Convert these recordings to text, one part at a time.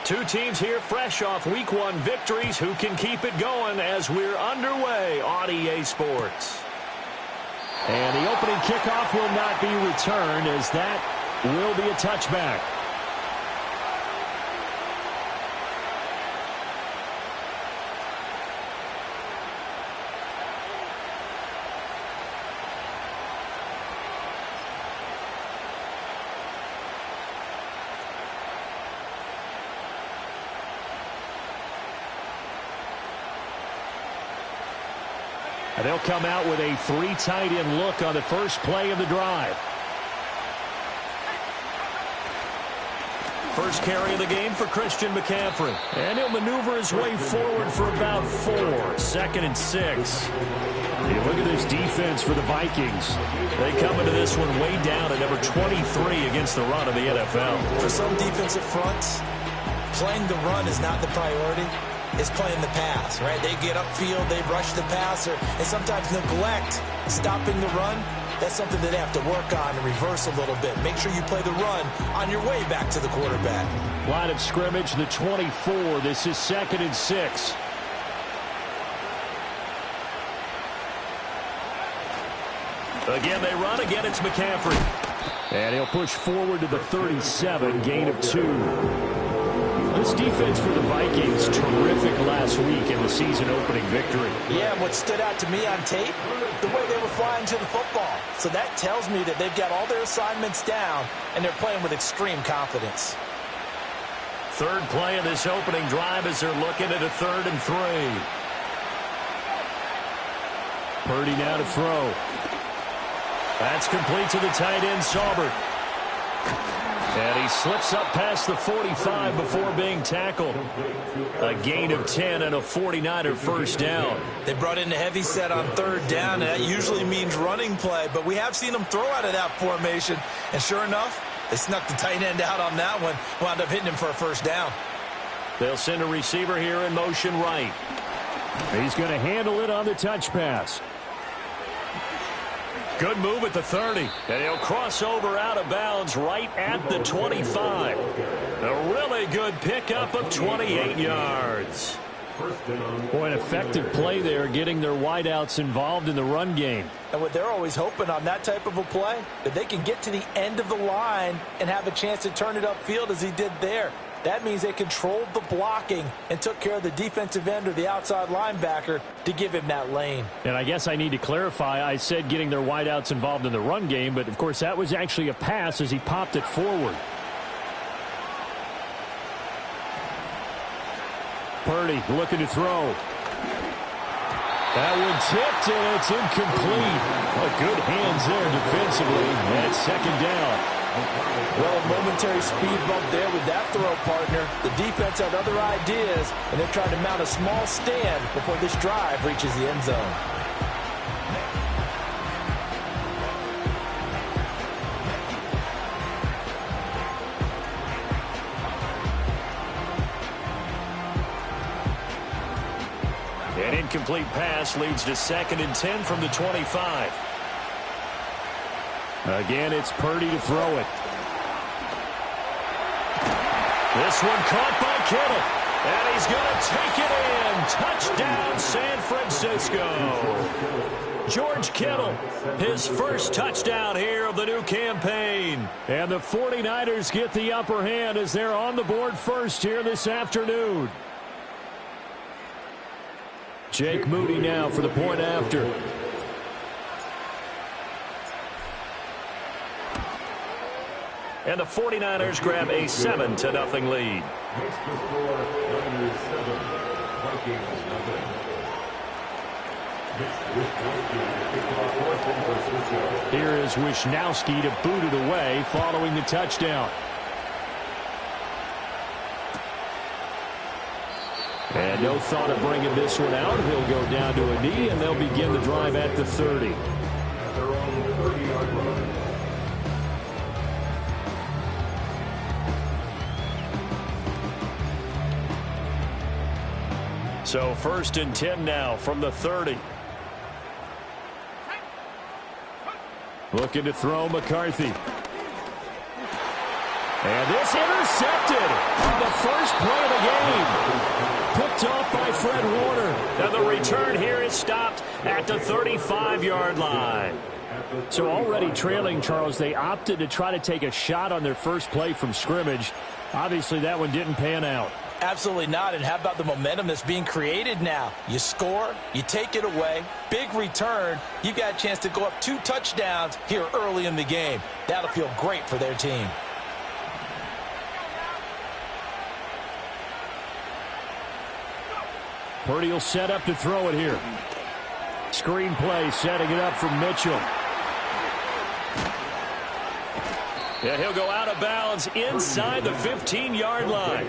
Two teams here fresh off Week 1 victories. Who can keep it going as we're underway on EA Sports? And the opening kickoff will not be returned, as that will be a touchback. And they'll come out with a 3 tight end look on the first play of the drive. First carry of the game for Christian McCaffrey. And he'll maneuver his way forward for about 4. 2nd and 6. Hey, look at this defense for the Vikings. They come into this one way down at number 23 against the run of the NFL. For some defensive fronts, playing the run is not the priority. It's playing the pass, right? They get upfield, they rush the passer, and sometimes neglect stopping the run. That's something that they have to work on and reverse a little bit. Make sure you play the run on your way back to the quarterback. Line of scrimmage, the 24. This is 2nd and 6. Again, they run. Again, it's McCaffrey. And he'll push forward to the 37, gain of 2. This defense for the Vikings, terrific last week in the season-opening victory. Yeah, and what stood out to me on tape, the way they were flying to the football. So that tells me that they've got all their assignments down, and they're playing with extreme confidence. Third play of this opening drive as they're looking at a 3rd and 3. Purdy now to throw. That's complete to the tight end, Saubert. And he slips up past the 45 before being tackled. A gain of 10 and a 49er first down. They brought in a heavy set on 3rd down, and that usually means running play. But we have seen them throw out of that formation. And sure enough, they snuck the tight end out on that one. Wound up hitting him for a first down. They'll send a receiver here in motion right. He's going to handle it on the touch pass. Good move at the 30. And he'll cross over out of bounds right at the 25. A really good pickup of 28 yards. Boy, an effective play there, getting their wideouts involved in the run game. And what they're always hoping on that type of a play, that they can get to the end of the line and have a chance to turn it upfield as he did there. That means they controlled the blocking and took care of the defensive end or the outside linebacker to give him that lane. And I guess I need to clarify, I said getting their wideouts involved in the run game, but of course that was actually a pass as he popped it forward. Purdy looking to throw. That one tipped, and it's incomplete. Oh, good hands there defensively, and it's 2nd down. Well, a momentary speed bump there with that throw, partner. The defense had other ideas, and they're trying to mount a small stand before this drive reaches the end zone. An incomplete pass leads to 2nd and 10 from the 25. Again, it's Purdy to throw it. This one caught by Kittle. And he's going to take it in. Touchdown, San Francisco. George Kittle, his first touchdown here of the new campaign. And the 49ers get the upper hand as they're on the board first here this afternoon. Jake Moody now for the point after. And the 49ers grab a 7-0 lead. Here is Wisnowski to boot it away following the touchdown. And no thought of bringing this one out. He'll go down to a knee, and they'll begin the drive at the 30. So 1st and 10 now from the 30. Looking to throw McCarthy. And this intercepted on the first play of the game. Picked off by Fred Warner. And the return here is stopped at the 35-yard line. So already trailing, Charles, they opted to try to take a shot on their first play from scrimmage. Obviously, that one didn't pan out. Absolutely not. And how about the momentum that's being created now? You score, you take it away, big return. You got a chance to go up 2 touchdowns here early in the game. That'll feel great for their team. Purdy will set up to throw it here. Screen play, setting it up for Mitchell. Yeah, he'll go out of bounds inside the 15-yard line.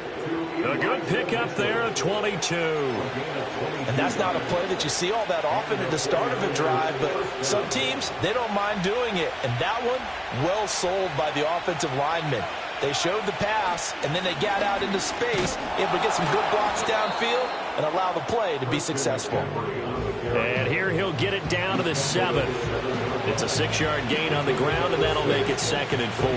A good pickup there at 22. And that's not a play that you see all that often at the start of a drive, but some teams, they don't mind doing it. And that one, well sold by the offensive lineman. They showed the pass, and then they got out into space, able to get some good blocks downfield and allow the play to be successful. And here he'll get it down to the 7. It's a 6-yard gain on the ground, and that'll make it 2nd and 4.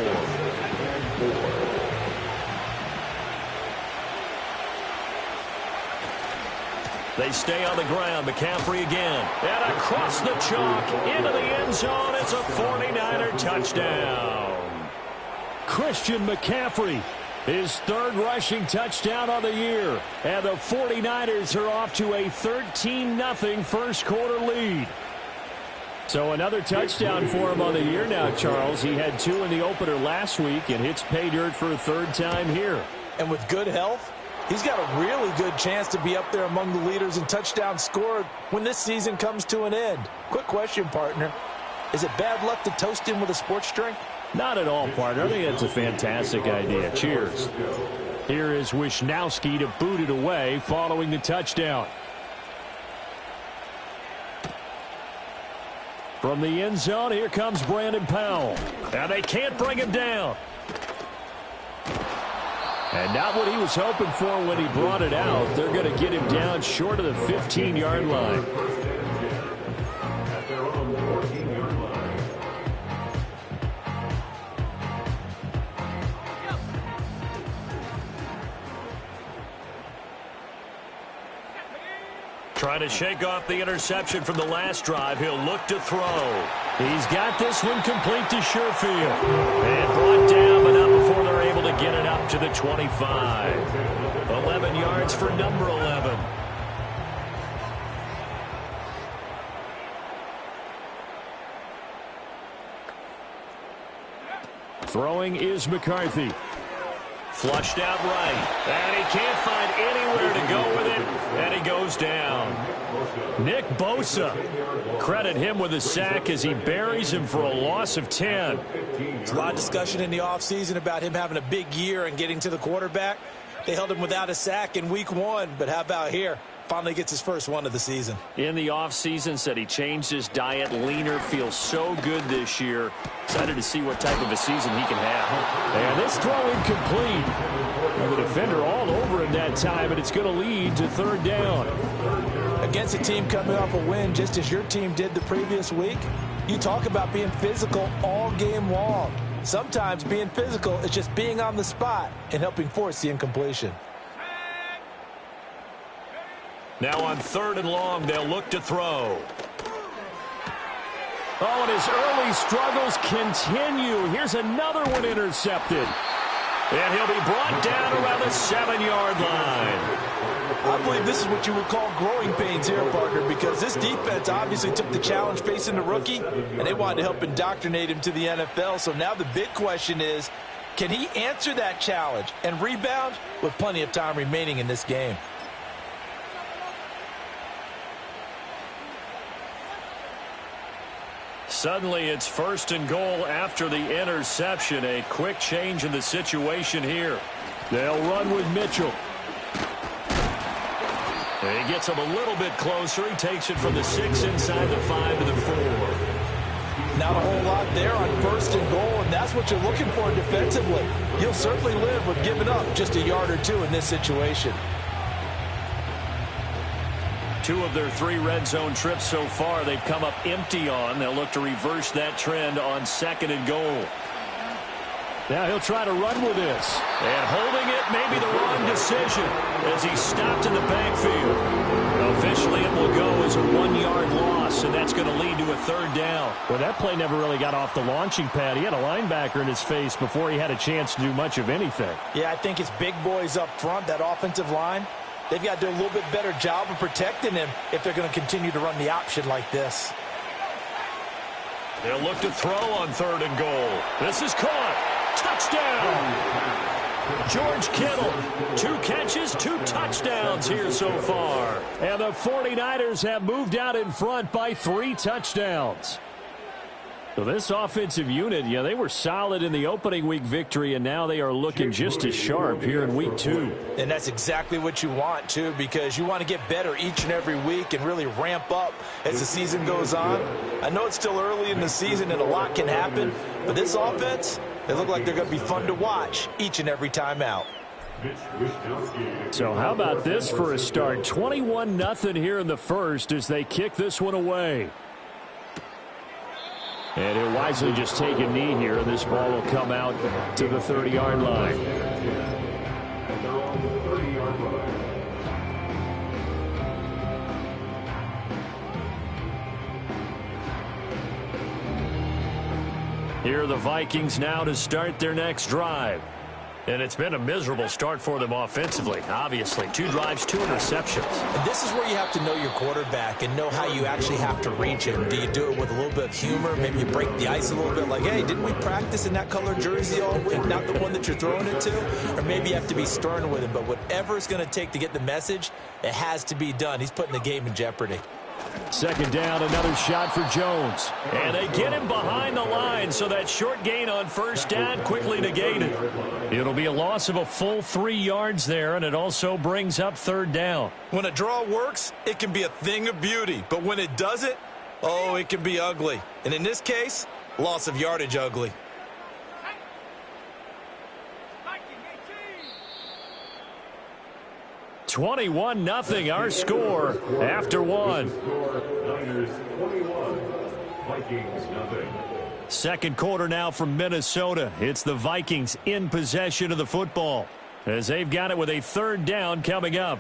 They stay on the ground. McCaffrey again. And across the chalk into the end zone. It's a 49er touchdown. Christian McCaffrey, his 3rd rushing touchdown on the year. And the 49ers are off to a 13-0 first quarter lead. So another touchdown for him on the year now, Charles. He had 2 in the opener last week and hits pay dirt for a 3rd time here. And with good health, he's got a really good chance to be up there among the leaders in touchdowns scored when this season comes to an end. Quick question, partner. Is it bad luck to toast him with a sports drink? Not at all, partner. I think that's a fantastic idea. Cheers. Here is Wisnowski to boot it away following the touchdown. From the end zone, here comes Brandon Powell. And they can't bring him down. And not what he was hoping for when he brought it out. They're going to get him down short of the 15-yard line. Trying to shake off the interception from the last drive. He'll look to throw. He's got this one complete to Sherfield. And brought down, but not before they're able to get it up to the 25. 11 yards for number 11. Throwing is McCarthy. Flushed out right. And he can't find anywhere to go with it. And he goes down. Nick Bosa. Credit him with a sack as he buries him for a loss of 10. There's a lot of discussion in the offseason about him having a big year and getting to the quarterback. They held him without a sack in week 1, but how about here? Finally gets his first one of the season. In the offseason, said he changed his diet, leaner, feels so good this year. Excited to see what type of a season he can have. And this throw incomplete. And the defender all over him that time, and it's going to lead to 3rd down. Against a team coming off a win just as your team did the previous week, you talk about being physical all game long. Sometimes being physical is just being on the spot and helping force the incompletion. Now on 3rd and long, they'll look to throw. Oh, and his early struggles continue. Here's another one intercepted. And he'll be brought down around the 7-yard line. I believe this is what you would call growing pains here, partner, because this defense obviously took the challenge facing the rookie, and they wanted to help indoctrinate him to the NFL. So now the big question is, can he answer that challenge and rebound with plenty of time remaining in this game? Suddenly it's 1st and goal after the interception. A quick change in the situation here. They'll run with Mitchell. And he gets him a little bit closer. He takes it from the 6 inside the 5 to the 4. Not a whole lot there on 1st and goal, and that's what you're looking for defensively. You'll certainly live with giving up just a yard or 2 in this situation. 2 of their 3 red zone trips so far they've come up empty on. They'll look to reverse that trend on 2nd and goal. Now he'll try to run with this. And holding it may be the wrong decision as he stopped in the backfield. Officially, it will go as a 1-yard loss, and that's going to lead to a third down. Well, that play never really got off the launching pad. He had a linebacker in his face before he had a chance to do much of anything. Yeah, I think it's big boys up front, that offensive line. They've got to do a little bit better job of protecting him if they're going to continue to run the option like this. They'll look to throw on 3rd and goal. This is caught. Touchdown! George Kittle, 2 catches, 2 touchdowns here so far. And the 49ers have moved out in front by 3 touchdowns. So this offensive unit, yeah, they were solid in the opening week victory, and now they are looking just as sharp here in week 2. And that's exactly what you want, too, because you want to get better each and every week and really ramp up as the season goes on. I know it's still early in the season and a lot can happen, but this offense, they look like they're going to be fun to watch each and every time out. So how about this for a start? 21-0 here in the first as they kick this one away. And he'll wisely just take a knee here, and this ball will come out to the 30-yard line. Here are the Vikings now to start their next drive. And it's been a miserable start for them offensively, obviously. 2 drives, 2 interceptions. And this is where you have to know your quarterback and know how you actually have to reach him. Do you do it with a little bit of humor? Maybe you break the ice a little bit like, hey, didn't we practice in that color jersey all week, not the one that you're throwing it to? Or maybe you have to be stern with him. But whatever it's going to take to get the message, it has to be done. He's putting the game in jeopardy. 2nd down, another shot for Jones. And they get him behind the line, so that short gain on 1st down quickly negated. It'll be a loss of a full 3 yards there, and it also brings up 3rd down. When a draw works, it can be a thing of beauty. But when it doesn't, oh, it can be ugly. And in this case, loss of yardage ugly. 21-0 our score after 1. 2nd quarter now from Minnesota. It's the Vikings in possession of the football as they've got it with a 3rd down coming up.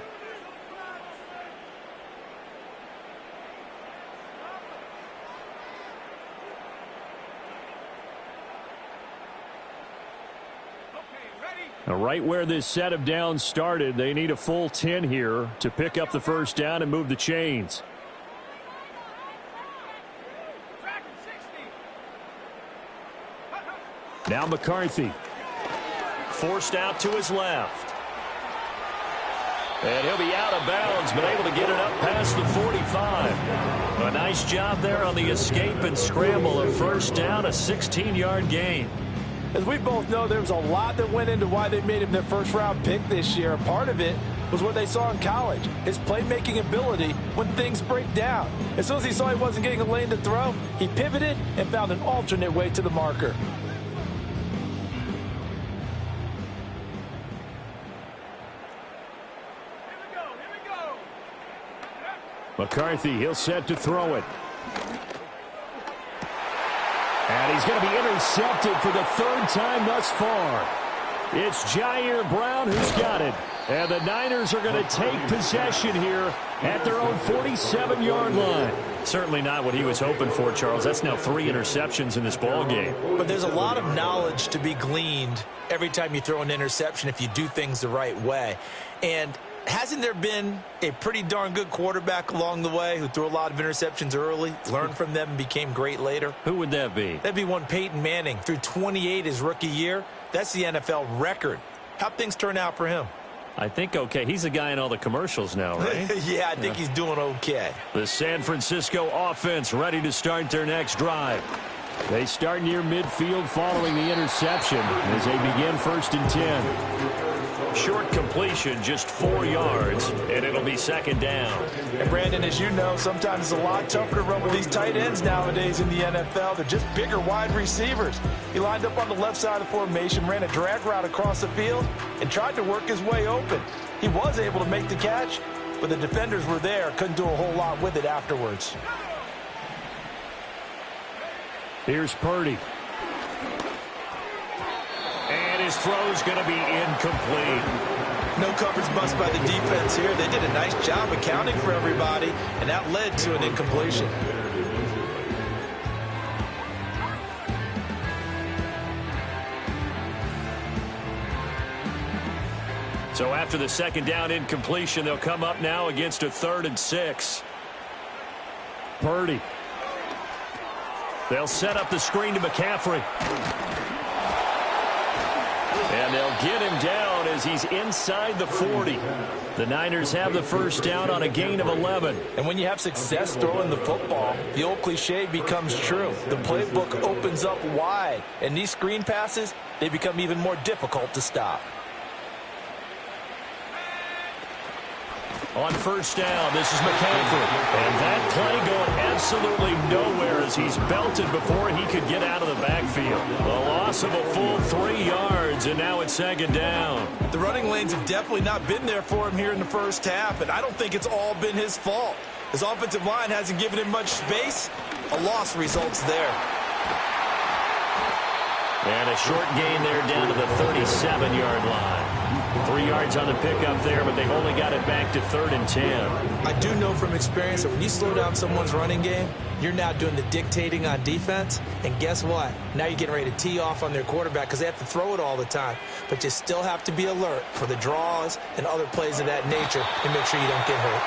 Right where this set of downs started, they need a full 10 here to pick up the 1st down and move the chains. Now McCarthy. Forced out to his left. And he'll be out of bounds, but able to get it up past the 45. A nice job there on the escape and scramble. A 1st down, a 16-yard gain. As we both know, there was a lot that went into why they made him their first-round pick this year. Part of it was what they saw in college, his playmaking ability when things break down. As soon as he saw he wasn't getting a lane to throw, he pivoted and found an alternate way to the marker. McCarthy, he'll set to throw it. And he's going to be intercepted for the 3rd time thus far. It's Jair Brown who's got it. And the Niners are going to take possession here at their own 47-yard line. Certainly not what he was hoping for, Charles. That's now 3 interceptions in this ball game. But there's a lot of knowledge to be gleaned every time you throw an interception if you do things the right way. And hasn't there been a pretty darn good quarterback along the way who threw a lot of interceptions early, learned from them, and became great later? Who would that be? That'd be one Peyton Manning. Threw 28 his rookie year. That's the NFL record. How'd things turn out for him? I think okay. He's the guy in all the commercials now, right? Yeah, I think he's doing okay. The San Francisco offense ready to start their next drive. They start near midfield following the interception as they begin 1st and 10. Short completion, just 4 yards, and it'll be 2nd down. And Brandon, as you know, sometimes it's a lot tougher to run with these tight ends nowadays in the NFL. They're just bigger wide receivers. He lined up on the left side of the formation, ran a drag route across the field, and tried to work his way open. He was able to make the catch, but the defenders were there, couldn't do a whole lot with it afterwards. Here's Purdy. His throw's going to be incomplete. No coverage bust by the defense here. They did a nice job accounting for everybody, and that led to an incompletion. So after the second down incompletion, they'll come up now against a 3rd and 6. Purdy. They'll set up the screen to McCaffrey. And they'll get him down as he's inside the 40. The Niners have the first down on a gain of 11. And when you have success throwing the football, the old cliche becomes true. The playbook opens up wide, and these screen passes, they become even more difficult to stop. On first down, this is McCaffrey. And that play going absolutely nowhere as he's belted before he could get out of the backfield. A loss of a full 3 yards, and now it's second down. The running lanes have definitely not been there for him here in the first half, and I don't think it's all been his fault. His offensive line hasn't given him much space. A loss results there. And a short gain there down to the 37-yard line. 3 yards on the pickup there, but they've only got it back to 3rd and 10. I do know from experience that when you slow down someone's running game, you're now doing the dictating on defense. And guess what? Now you're getting ready to tee off on their quarterback because they have to throw it all the time. But you still have to be alert for the draws and other plays of that nature and make sure you don't get hurt.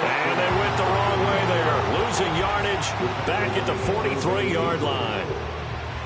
And they went the wrong way there, losing yardage back at the 43-yard line.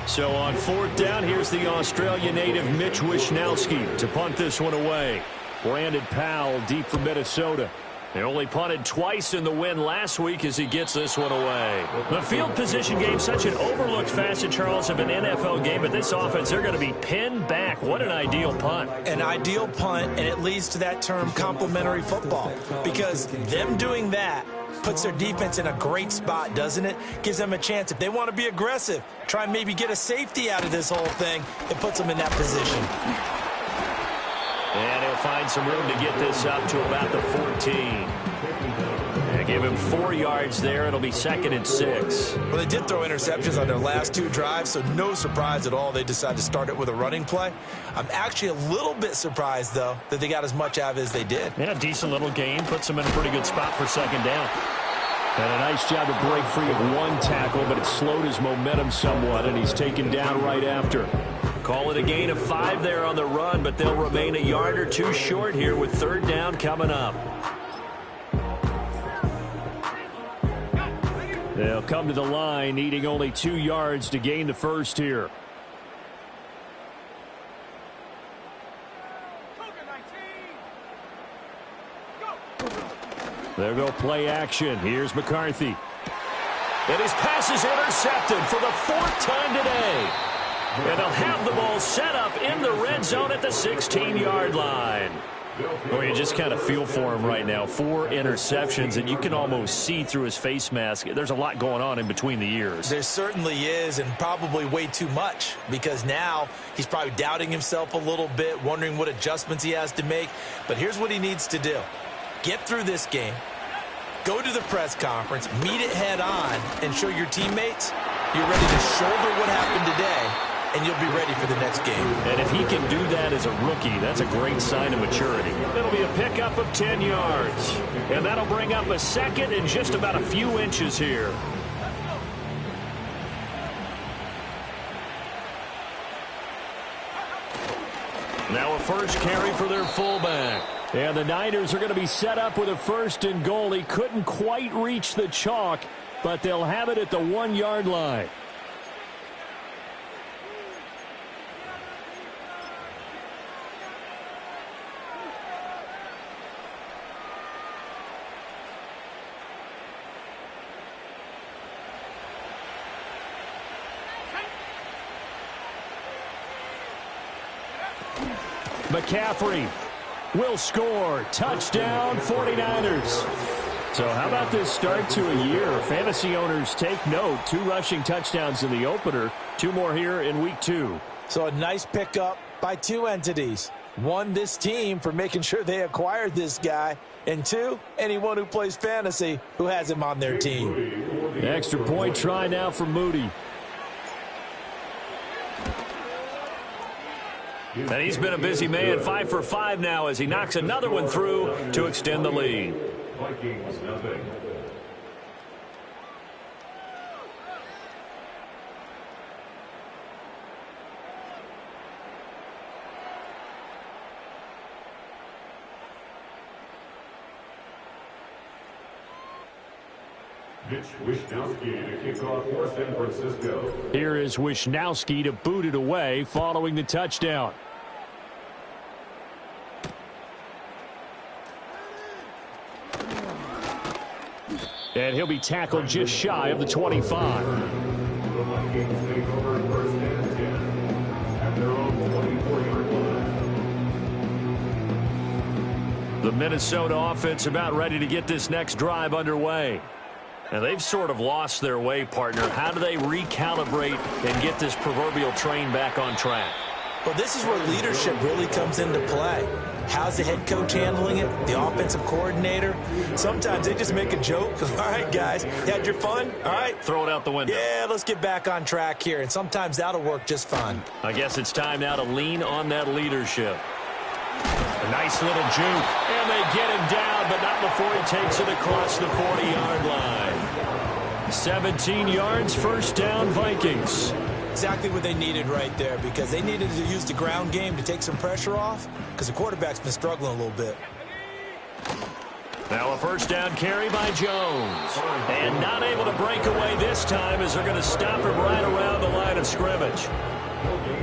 So on 4th down, here's the Australia native Mitch Wishnowsky to punt this one away. Brandon Powell deep from Minnesota. They only punted twice in the win last week as he gets this one away. The field position game, such an overlooked facet, Charles, of an NFL game, but this offense, they're going to be pinned back. What an ideal punt. An ideal punt, and it leads to that term complementary football, because them doing that puts their defense in a great spot, doesn't it? Gives them a chance. If they want to be aggressive, try and maybe get a safety out of this whole thing, it puts them in that position. And he'll find some room to get this up to about the 14. And give him 4 yards there. It'll be 2nd and 6. Well, they did throw interceptions on their last 2 drives, so no surprise at all they decided to start it with a running play. I'm actually a little bit surprised, though, that they got as much out of it as they did. Yeah, decent little gain. Puts them in a pretty good spot for 2nd down. And a nice job to break free of 1 tackle, but it slowed his momentum somewhat, and he's taken down right after. Call it a gain of 5 there on the run, but they'll remain a yard or 2 short here with 3rd down coming up. They'll come to the line, needing only 2 yards to gain the first here. They'll go play action. Here's McCarthy. And his pass is intercepted for the 4th time today. And they'll have the ball set up in the red zone at the 16-yard line. Well, you just kind of feel for him right now. 4 interceptions, and you can almost see through his face mask. There's a lot going on in between the ears. There certainly is, and probably way too much, because now he's probably doubting himself a little bit, wondering what adjustments he has to make. But here's what he needs to do. Get through this game, go to the press conference, meet it head on, and show your teammates you're ready to shoulder what happened today, and you'll be ready for the next game. And if he can do that as a rookie, that's a great sign of maturity. It'll be a pickup of 10 yards. And that'll bring up a 2nd and just about a few inches here. Now a first carry for their fullback. And the Niners are going to be set up with a 1st and goal. He couldn't quite reach the chalk, but they'll have it at the 1-yard line. McCaffrey will score. Touchdown, 49ers. So how about this start to a year? Fantasy owners take note. 2 rushing touchdowns in the opener. 2 more here in week 2. So a nice pickup by 2 entities. 1, this team for making sure they acquired this guy. And 2, anyone who plays fantasy who has him on their team. Extra point try now for Moody. And he's been a busy man, 5 for 5 now as he knocks another one through to extend the lead. Vikings nothing. Mitch Wishnowsky to kick off for San Francisco. Here is Wishnowsky to boot it away following the touchdown. And he'll be tackled just shy of the 25. The Vikings take over first and 10 at their own 24-yard line. The Minnesota offense about ready to get this next drive underway. And they've sort of lost their way, partner. How do they recalibrate and get this proverbial train back on track? Well, this is where leadership really comes into play. How's the head coach handling it? The offensive coordinator? Sometimes they just make a joke. All right, guys, you had your fun? All right. Throw it out the window. Yeah, let's get back on track here. And sometimes that'll work just fine. I guess it's time now to lean on that leadership. A nice little juke. And they get him down, but not before he takes it across the 40-yard line. 17 yards, first down, Vikings. Exactly what they needed right there, because they needed to use the ground game to take some pressure off, because the quarterback's been struggling a little bit. Now a first down carry by Jones. And not able to break away this time as they're going to stop him right around the line of scrimmage.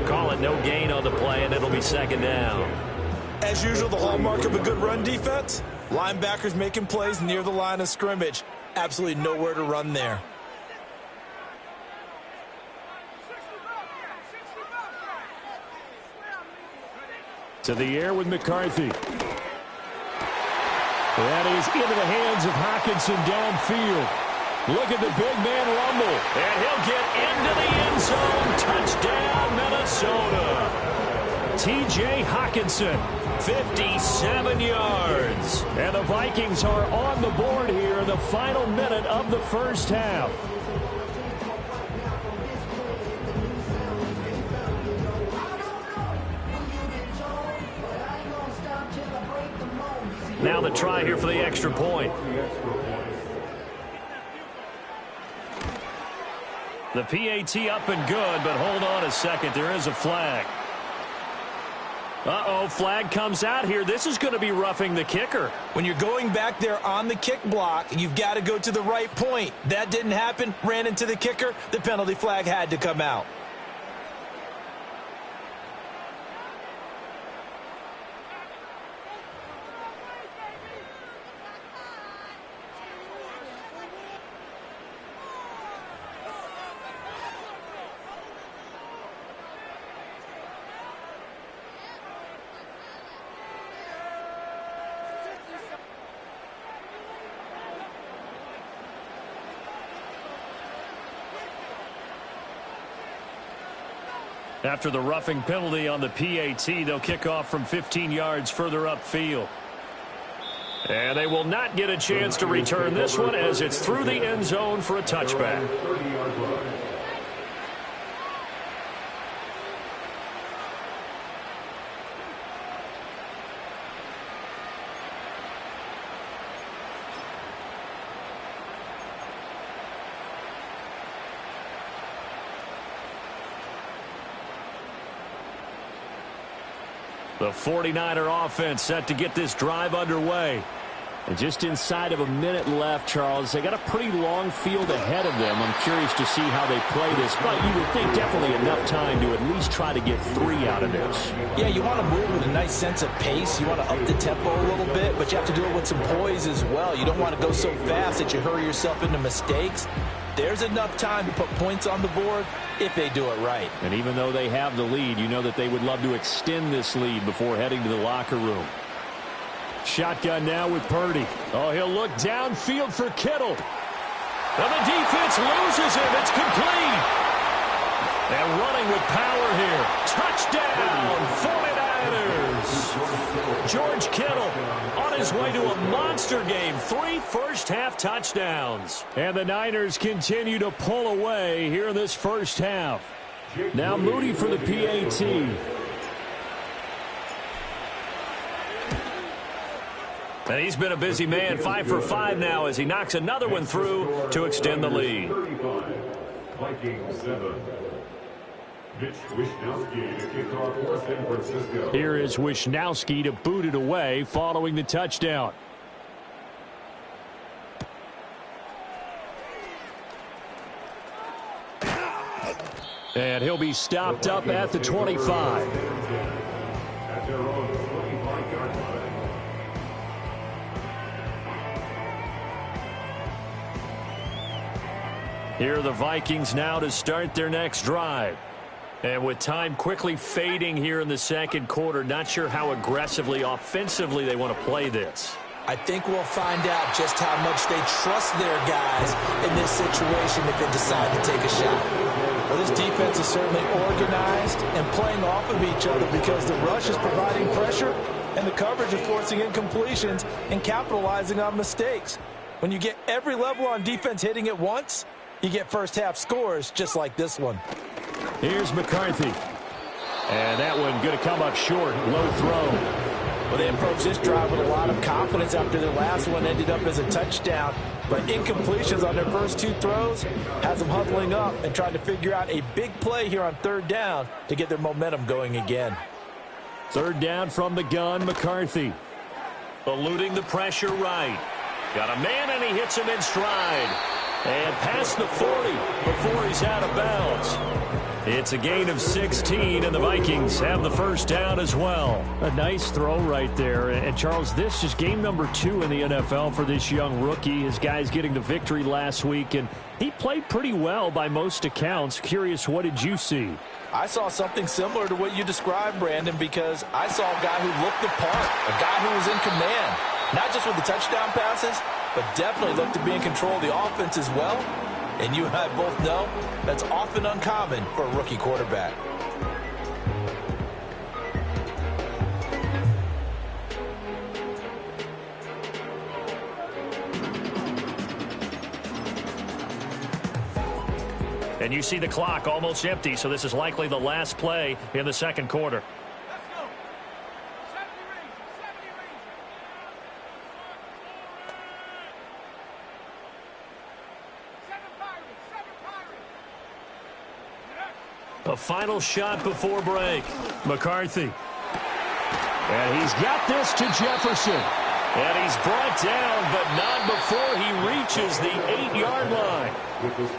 Call it no gain on the play, and it'll be second down. As usual, the hallmark of a good run defense, linebackers making plays near the line of scrimmage. Absolutely nowhere to run there. To the air with McCarthy. That is into the hands of Hockenson downfield. Look at the big man rumble. And he'll get into the end zone. Touchdown, Minnesota. T.J. Hockenson, 57 yards. And the Vikings are on the board here in the final minute of the first half. Now the try here for the extra point. The PAT up and good, but hold on a second. There is a flag. Uh-oh, flag comes out here. This is going to be roughing the kicker. When you're going back there on the kick block, you've got to go to the right point. That didn't happen. Ran into the kicker. The penalty flag had to come out. After the roughing penalty on the PAT, they'll kick off from 15 yards further upfield. And they will not get a chance to return this one as it's through the end zone for a touchback. The 49er offense set to get this drive underway. And just inside of a minute left, Charles, they got a pretty long field ahead of them. I'm curious to see how they play this, but you would think definitely enough time to at least try to get 3 out of this. Yeah, you want to move with a nice sense of pace. You want to up the tempo a little bit, but you have to do it with some poise as well. You don't want to go so fast that you hurry yourself into mistakes. There's enough time to put points on the board if they do it right. And even though they have the lead, you know that they would love to extend this lead before heading to the locker room. Shotgun now with Purdy. Oh, he'll look downfield for Kittle. And the defense loses him. It's complete. And running with power here. Touchdown, 49ers. George Kittle on his way to a monster game. 3 first-half touchdowns. And the Niners continue to pull away here in this first half. Now Moody for the PAT. And he's been a busy man, 5 for 5 now as he knocks another one through to extend the lead. 35, Vikings 7. Mitch Wishnowsky to kick off for San Francisco. Here is Wishnowsky to boot it away following the touchdown. And he'll be stopped up at the 25. At their own 25-yard line. Here are the Vikings now to start their next drive. And with time quickly fading here in the second quarter, not sure how aggressively, offensively they want to play this. I think we'll find out just how much they trust their guys in this situation if they decide to take a shot. Well, this defense is certainly organized and playing off of each other because the rush is providing pressure and the coverage is forcing incompletions and capitalizing on mistakes. When you get every level on defense hitting at once, you get first half scores just like this one. Here's McCarthy. And that one going to come up short. Low throw. Well, they approached this drive with a lot of confidence after their last one ended up as a touchdown. But incompletions on their first two throws has them huddling up and trying to figure out a big play here on third down to get their momentum going again. Third down from the gun, McCarthy. Eluding the pressure right. Got a man and he hits him in stride. And past the 40 before he's out of bounds. It's a gain of 16, and the Vikings have the first down as well. A nice throw right there. And, Charles, this is game number 2 in the NFL for this young rookie. His guys getting the victory last week, and he played pretty well by most accounts. Curious, what did you see? I saw something similar to what you described, Brandon, because I saw a guy who looked the part, a guy who was in command, not just with the touchdown passes, but definitely looked to be in control of the offense as well. And you and I both know that's often uncommon for a rookie quarterback. And you see the clock almost empty, so this is likely the last play in the second quarter. A final shot before break. McCarthy. And he's got this to Jefferson. And he's brought down, but not before he reaches the 8-yard line.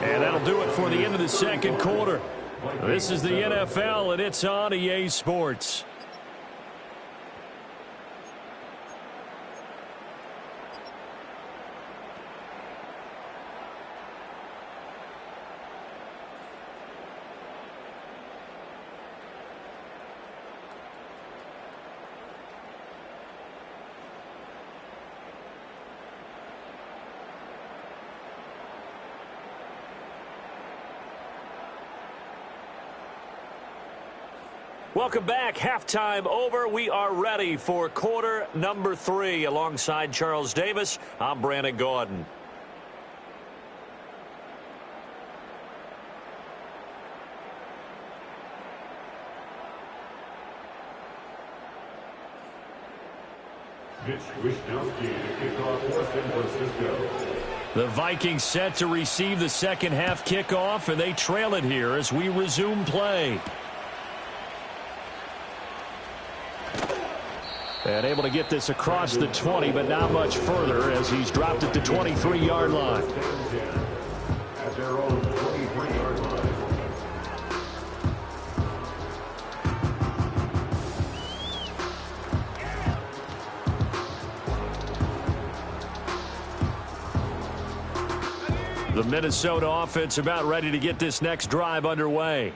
And that'll do it for the end of the second quarter. This is the NFL, and it's on EA Sports. Welcome back. Halftime over. We are ready for quarter number 3. Alongside Charles Davis, I'm Brandon Gordon. Mitch Wishnowsky to kick off for San Francisco. The Vikings set to receive the second half kickoff, and they trail it here as we resume play. And able to get this across the 20, but not much further as he's dropped it to 23-yard line. At their own 23-yard line. The Minnesota offense about ready to get this next drive underway.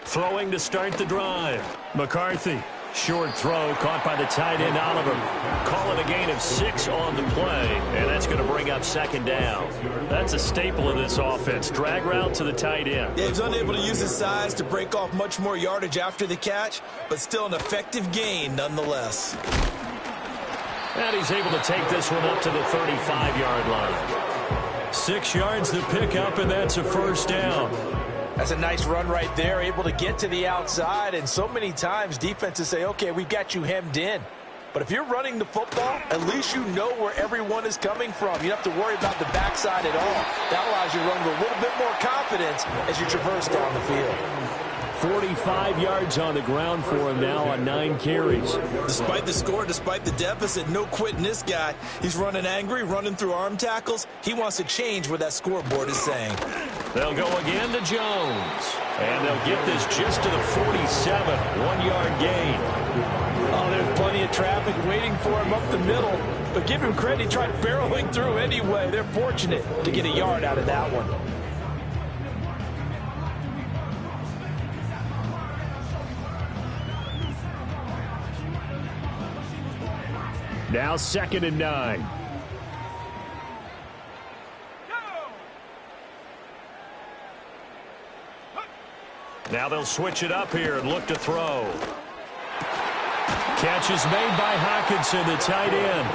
Throwing to start the drive. McCarthy. Short throw caught by the tight end Oliver. Call it a gain of 6 on the play, and that's going to bring up second down. That's a staple of this offense. Drag route to the tight end. Yeah, he's unable to use his size to break off much more yardage after the catch, but still an effective gain nonetheless. And he's able to take this one up to the 35-yard line. 6 yards to pick up, and that's a first down. That's a nice run right there, able to get to the outside, and so many times defenses say, okay, we've got you hemmed in. But if you're running the football, at least you know where everyone is coming from. You don't have to worry about the backside at all. That allows you to run with a little bit more confidence as you traverse down the field. 45 yards on the ground for him now on 9 carries. Despite the score, despite the deficit, no quitting this guy. He's running angry, running through arm tackles. He wants to change what that scoreboard is saying. They'll go again to Jones. And they'll get this just to the 47, 1-yard gain. Oh, there's plenty of traffic waiting for him up the middle. But give him credit, he tried barreling through anyway. They're fortunate to get a yard out of that one. Now 2nd and 9. Now they'll switch it up here and look to throw. Catch is made by Hockenson, the tight end.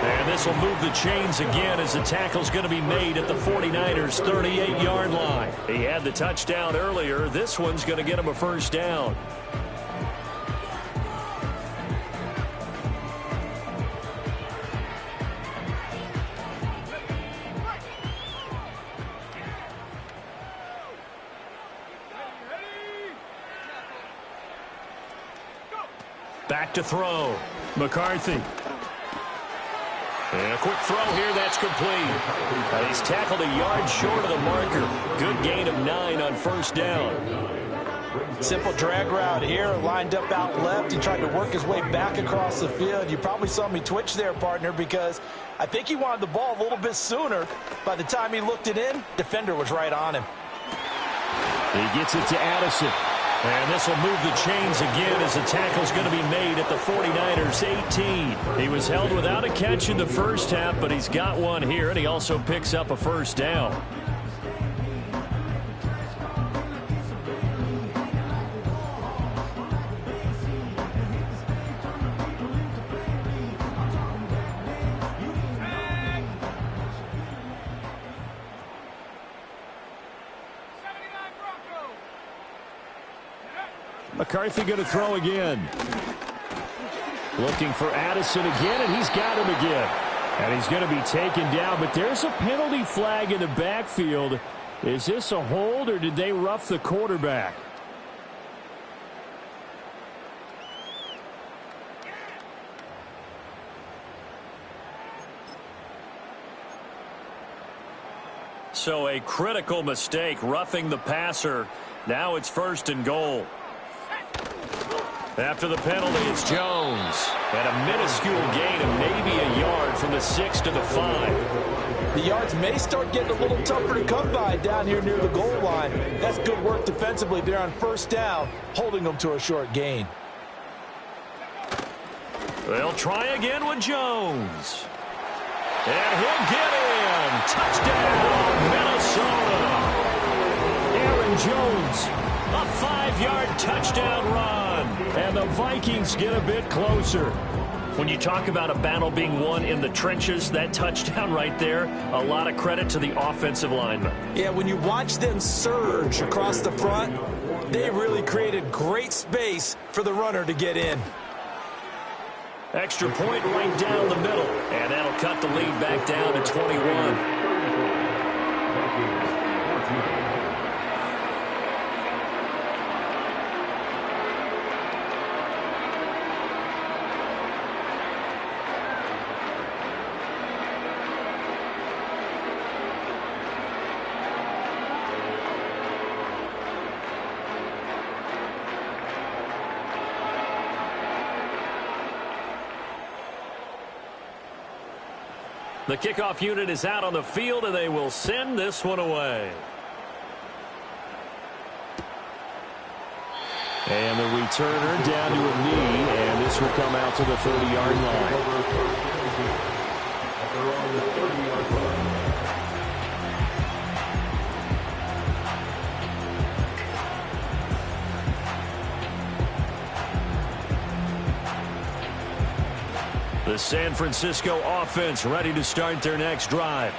And this will move the chains again as the tackle's going to be made at the 49ers' 38-yard line. He had the touchdown earlier. This one's going to get him a first down. Back to throw. McCarthy. And a quick throw here, that's complete. He's tackled a yard short of the marker. Good gain of 9 on first down. Simple drag route here, lined up out left. He tried to work his way back across the field. You probably saw me twitch there, partner, because I think he wanted the ball a little bit sooner. By the time he looked it in, defender was right on him. He gets it to Addison. And this will move the chains again as the tackle's going to be made at the 49ers' 18. He was held without a catch in the first half, but he's got one here, and he also picks up a first down. McCarthy going to throw again. Looking for Addison again, and he's got him again. And he's going to be taken down, but there's a penalty flag in the backfield. Is this a hold, or did they rough the quarterback? So a critical mistake, roughing the passer. Now it's 1st and goal. After the penalty, it's Jones. And a minuscule gain of maybe a yard from the 6 to the 5. The yards may start getting a little tougher to come by down here near the goal line. That's good work defensively there on first down, holding them to a short gain. They'll try again with Jones. And he'll get in. Touchdown, Minnesota. Aaron Jones. A 5-yard touchdown run. And the Vikings get a bit closer. When you talk about a battle being won in the trenches, that touchdown right there, a lot of credit to the offensive linemen. Yeah, when you watch them surge across the front, they really created great space for the runner to get in. Extra point right down the middle. And that'll cut the lead back down to 21. The kickoff unit is out on the field, and they will send this one away. And the returner down to a knee, and this will come out to the 30-yard line. The San Francisco offense ready to start their next drive.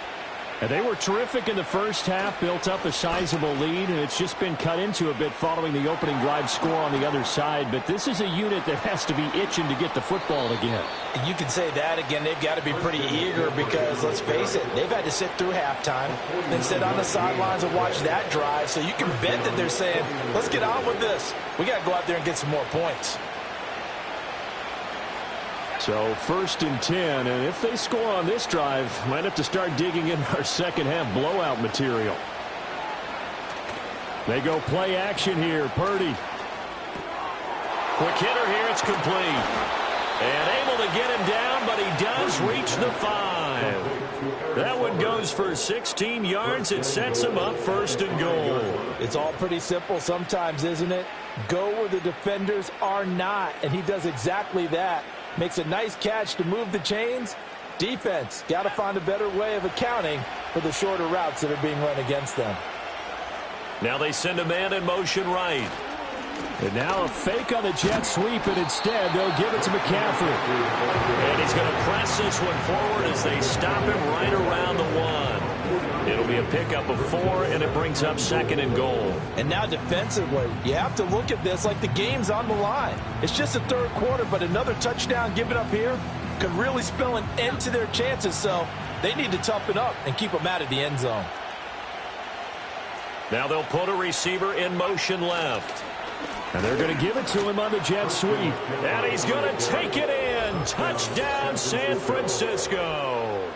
And they were terrific in the first half, built up a sizable lead, and it's just been cut into a bit following the opening drive score on the other side. But this is a unit that has to be itching to get the football again. You can say that again. They've got to be pretty eager because, let's face it, they've had to sit through halftime and sit on the sidelines and watch that drive. So you can bet that they're saying, let's get on with this. We got to go out there and get some more points. So 1st and 10, and if they score on this drive, might have to start digging in our second half blowout material. They go play action here. Purdy. Quick hitter here. It's complete. And able to get him down, but he does reach the 5. That one goes for 16 yards. It sets him up 1st and goal. It's all pretty simple sometimes, isn't it? Go where the defenders are not, and he does exactly that. Makes a nice catch to move the chains. Defense, got to find a better way of accounting for the shorter routes that are being run against them. Now they send a man in motion right. And now a fake on the jet sweep, and instead they'll give it to McCaffrey. And he's going to press this one forward as they stop him right around the 1. It'll be a pickup of 4, and it brings up 2nd and goal. And now defensively, you have to look at this like the game's on the line. It's just the 3rd quarter, but another touchdown given up here could really spell an end to their chances. So they need to toughen up and keep them out of the end zone. Now they'll put a receiver in motion left. And they're going to give it to him on the jet sweep. And he's going to take it in. Touchdown, San Francisco.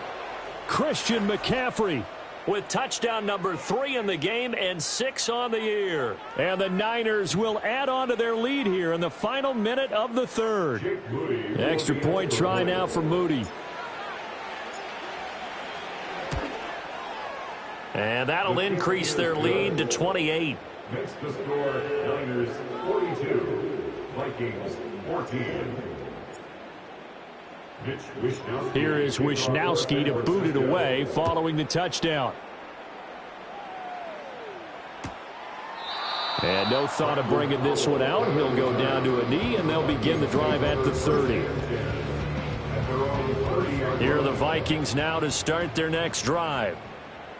Christian McCaffrey with touchdown number 3 in the game and 6 on the year. And the Niners will add on to their lead here in the final minute of the 3rd. Extra point try now for Moody. And that'll increase their lead to 28. Next to score, Niners 42, Vikings 14. Here is Wishnowski to boot it away following the touchdown. And no thought of bringing this one out. He'll go down to a knee, and they'll begin the drive at the 30. Here are the Vikings now to start their next drive.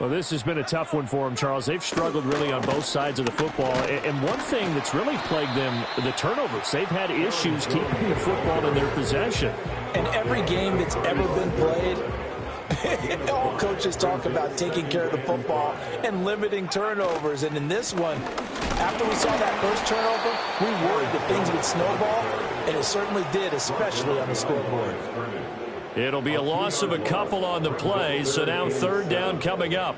Well, this has been a tough one for them, Charles. They've struggled really on both sides of the football. And one thing that's really plagued them, the turnovers. They've had issues keeping the football in their possession. In every game that's ever been played, all coaches talk about taking care of the football and limiting turnovers. And in this one, after we saw that first turnover, we worried that things would snowball, and it certainly did, especially on the scoreboard. It'll be a loss of a couple on the play, so now 3rd down coming up.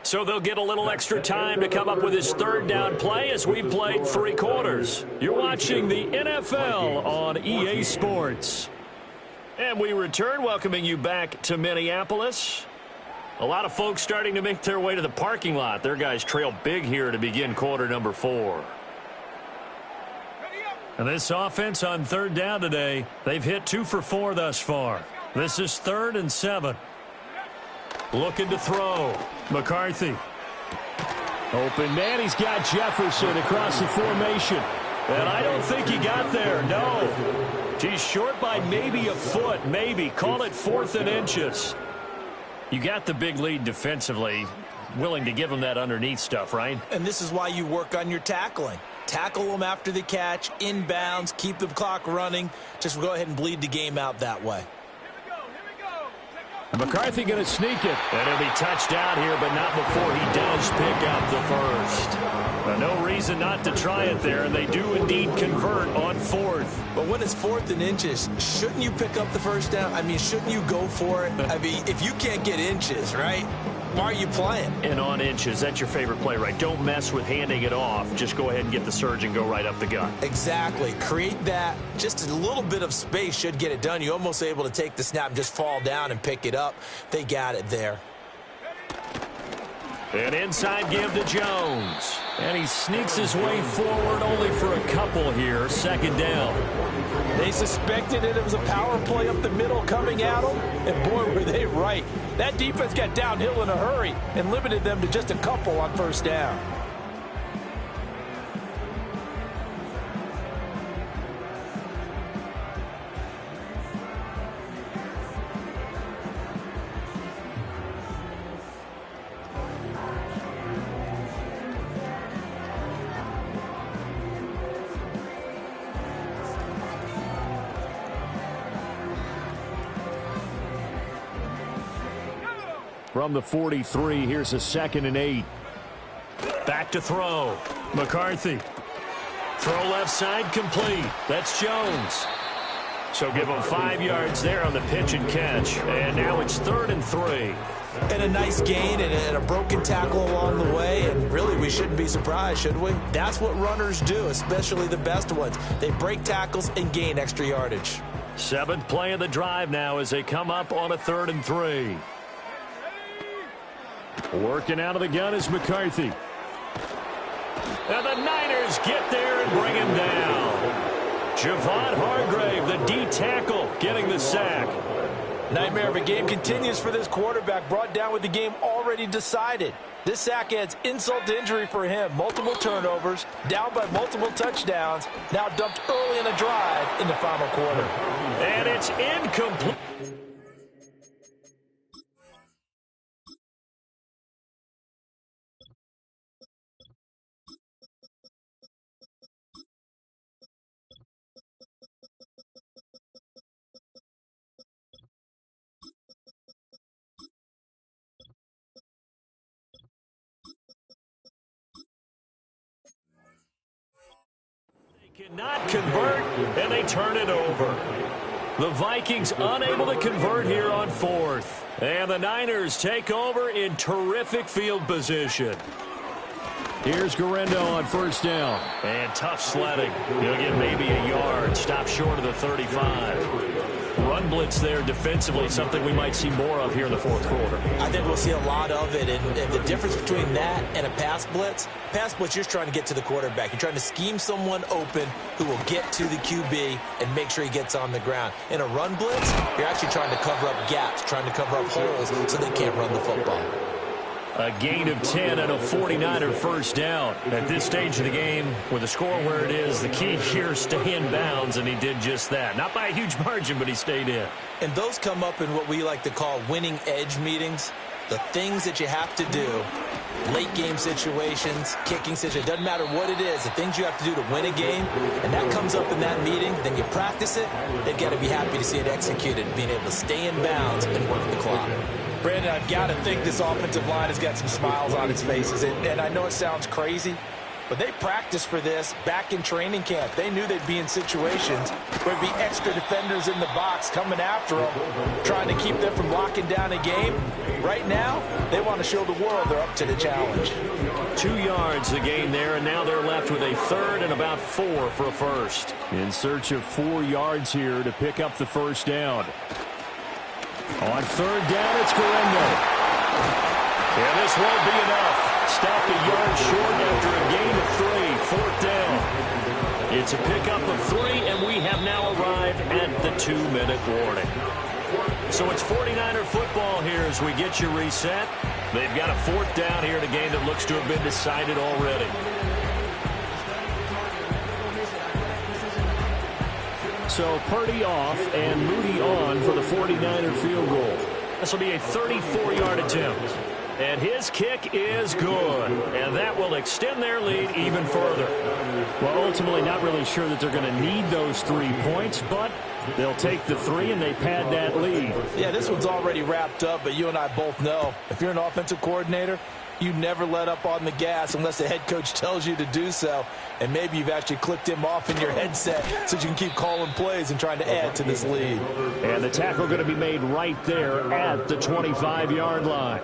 So they'll get a little extra time to come up with his 3rd down play as we've played 3 quarters. You're watching the NFL on EA Sports. And we return, welcoming you back to Minneapolis. A lot of folks starting to make their way to the parking lot. Their guys trail big here to begin quarter number 4. And this offense on 3rd down today, they've hit 2 for 4 thus far. This is 3rd and 7. Looking to throw. McCarthy. Open man, he's got Jefferson across the formation. And I don't think he got there, no. He's short by maybe a foot, maybe. Call it 4th and inches. You got the big lead defensively, willing to give them that underneath stuff, right? And this is why you work on your tackling. Tackle them after the catch, inbounds, keep the clock running. Just go ahead and bleed the game out that way. McCarthy going to sneak it. And he'll be touched out here, but not before he does pick up the 1st. No reason not to try it there, and they do indeed convert on 4th. But when it's 4th and inches, shouldn't you pick up the 1st down? I mean, shouldn't you go for it? I mean, if you can't get inches, right, why are you playing? And on inches, that's your favorite play, right? Don't mess with handing it off. Just go ahead and get the surge and go right up the gut. Exactly. Create that. Just a little bit of space should get it done. You're almost able to take the snap and just fall down and pick it up. They got it there. An inside give to Jones. And he sneaks his way forward only for a couple here. 2nd down. They suspected it was a power play up the middle coming at them. And boy, were they right. That defense got downhill in a hurry and limited them to just a couple on 1st down. from the 43. Here's a 2nd and 8. Back to throw. McCarthy. Throw left side complete. That's Jones. So give him 5 yards there on the pitch and catch. And now it's 3rd and 3. And a nice gain and a broken tackle along the way. And really, we shouldn't be surprised, should we? That's what runners do, especially the best ones. They break tackles and gain extra yardage. 7th play of the drive now as they come up on a 3rd and 3. Working out of the gun is McCarthy. And the Niners get there and bring him down. Javon Hargrave, the D tackle, getting the sack. Nightmare of a game continues for this quarterback, brought down with the game already decided. This sack adds insult to injury for him. Multiple turnovers, down by multiple touchdowns, now dumped early in the drive in the final quarter. And it's incomplete. Cannot convert, and they turn it over. The Vikings unable to convert here on 4th. And the Niners take over in terrific field position. Here's Guerrero on 1st down. And tough sledding. He'll get maybe a yard. Stop short of the 35. Run blitz there defensively, something we might see more of here in the 4th quarter. I think we'll see a lot of it, and the difference between that and a pass blitz, you're just trying to get to the quarterback. You're trying to scheme someone open who will get to the QB and make sure he gets on the ground. In a run blitz, you're actually trying to cover up gaps, trying to cover up holes so they can't run the football. A gain of 10 and a 49er first down. At this stage of the game, with the score where it is, the key here is stay in bounds, and he did just that. Not by a huge margin, but he stayed in. And those come up in what we like to call winning edge meetings. The things that you have to do, late game situations, kicking situations, doesn't matter what it is, the things you have to do to win a game, and that comes up in that meeting, then you practice it, they've got to be happy to see it executed, being able to stay in bounds and work the clock. Brandon, I've got to think this offensive line has got some smiles on its faces, and I know it sounds crazy, but they practiced for this back in training camp. They knew they'd be in situations where there'd be extra defenders in the box coming after them, trying to keep them from locking down a game. Right now, they want to show the world they're up to the challenge. 2 yards the gain there, and now they're left with a 3rd and about 4 for a first. In search of 4 yards here to pick up the first down. On 3rd down, it's Guerrero. And this won't be enough. Stopped a yard short after a gain of 3. 4th down. It's a pickup of 3, and we have now arrived at the 2-minute warning. So it's 49er football here as we get you reset. They've got a 4th down here in a game that looks to have been decided already. So Purdy off and Moody on for the 49er field goal. This will be a 34-yard attempt. And his kick is good. And that will extend their lead even further. Well, ultimately not really sure that they're going to need those 3 points, but they'll take the 3 and they pad that lead. Yeah, this one's already wrapped up, but you and I both know if you're an offensive coordinator, you never let up on the gas unless the head coach tells you to do so. And maybe you've actually clicked him off in your headset so you can keep calling plays and trying to add to this lead. And the tackle going to be made right there at the 25-yard line.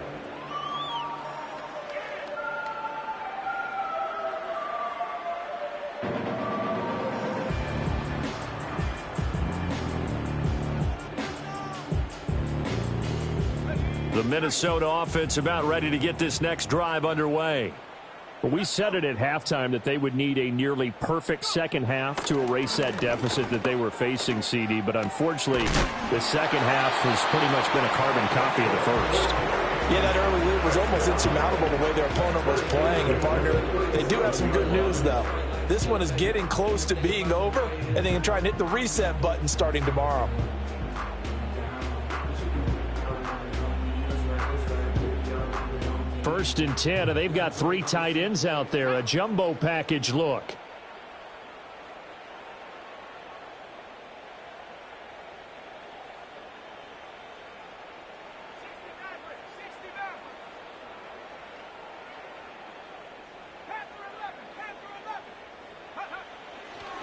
The Minnesota offense about ready to get this next drive underway. Well, we said it at halftime that they would need a nearly perfect second half to erase that deficit that they were facing, CD. But unfortunately, the second half has pretty much been a carbon copy of the first. Yeah, that early lead was almost insurmountable the way their opponent was playing. And, partner, they do have some good news, though. This one is getting close to being over, and they can try and hit the reset button starting tomorrow. First and 10, and they've got 3 tight ends out there. A jumbo package look.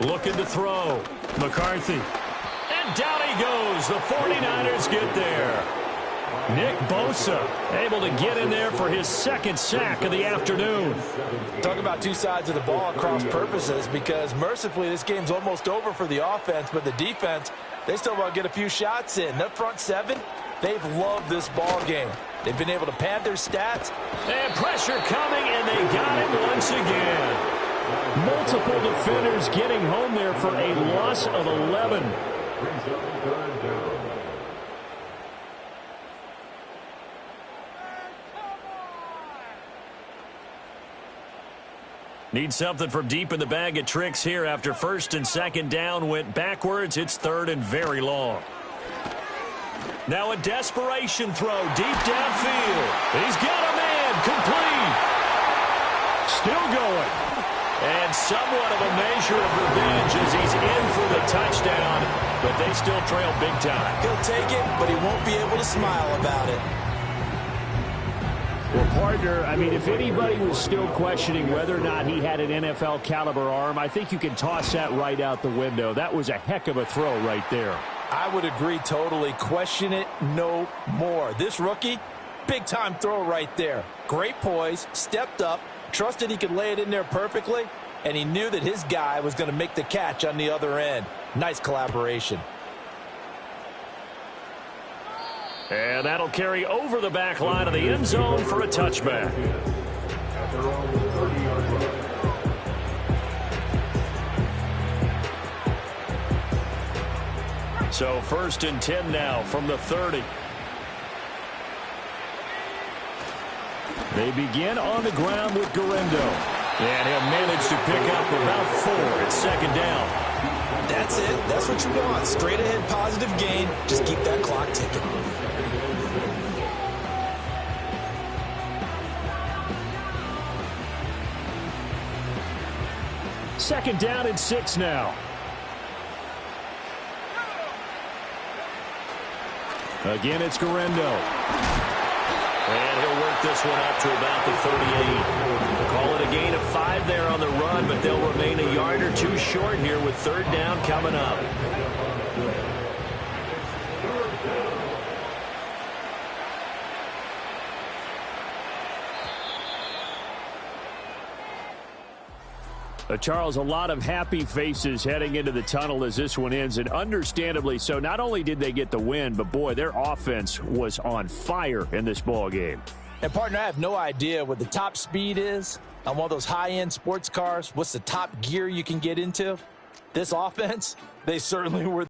Looking to throw. McCarthy. And down he goes. The 49ers get there. Nick Bosa able to get in there for his second sack of the afternoon. Talk about two sides of the ball at cross purposes, because mercifully this game's almost over for the offense, but the defense, they still want to get a few shots in. Their front seven, they've loved this ball game. They've been able to pad their stats. And pressure coming, and they got him once again. Multiple defenders getting home there for a loss of 11. Need something from deep in the bag of tricks here after first and second down went backwards. It's third and very long. Now a desperation throw deep downfield. He's got a man complete. Still going. And somewhat of a measure of revenge as he's in for the touchdown, but they still trail big time. He'll take it, but he won't be able to smile about it. Well, partner, I mean, if anybody was still questioning whether or not he had an NFL caliber arm, I think you can toss that right out the window. That was a heck of a throw right there. I would agree totally. Question it no more. This rookie, big-time throw right there. Great poise, stepped up, trusted he could lay it in there perfectly, and he knew that his guy was going to make the catch on the other end. Nice collaboration. And that'll carry over the back line of the end zone for a touchback. So first and 10 now from the 30. They begin on the ground with Guerrero. And he'll manage to pick up about 4 at second down. That's it. That's what you want. Straight ahead positive gain. Just keep that clock ticking. Second down and 6 now. Again, it's Guerrero. And he'll work this one up to about the 38. Call it a gain of 5 there on the run, but they'll remain a yard or two short here with third down coming up. Charles, a lot of happy faces heading into the tunnel as this one ends, and understandably so. Not only did they get the win, but boy, their offense was on fire in this ball game. And partner, I have no idea what the top speed is on one of those high-end sports cars. What's the top gear you can get into? This offense, they certainly were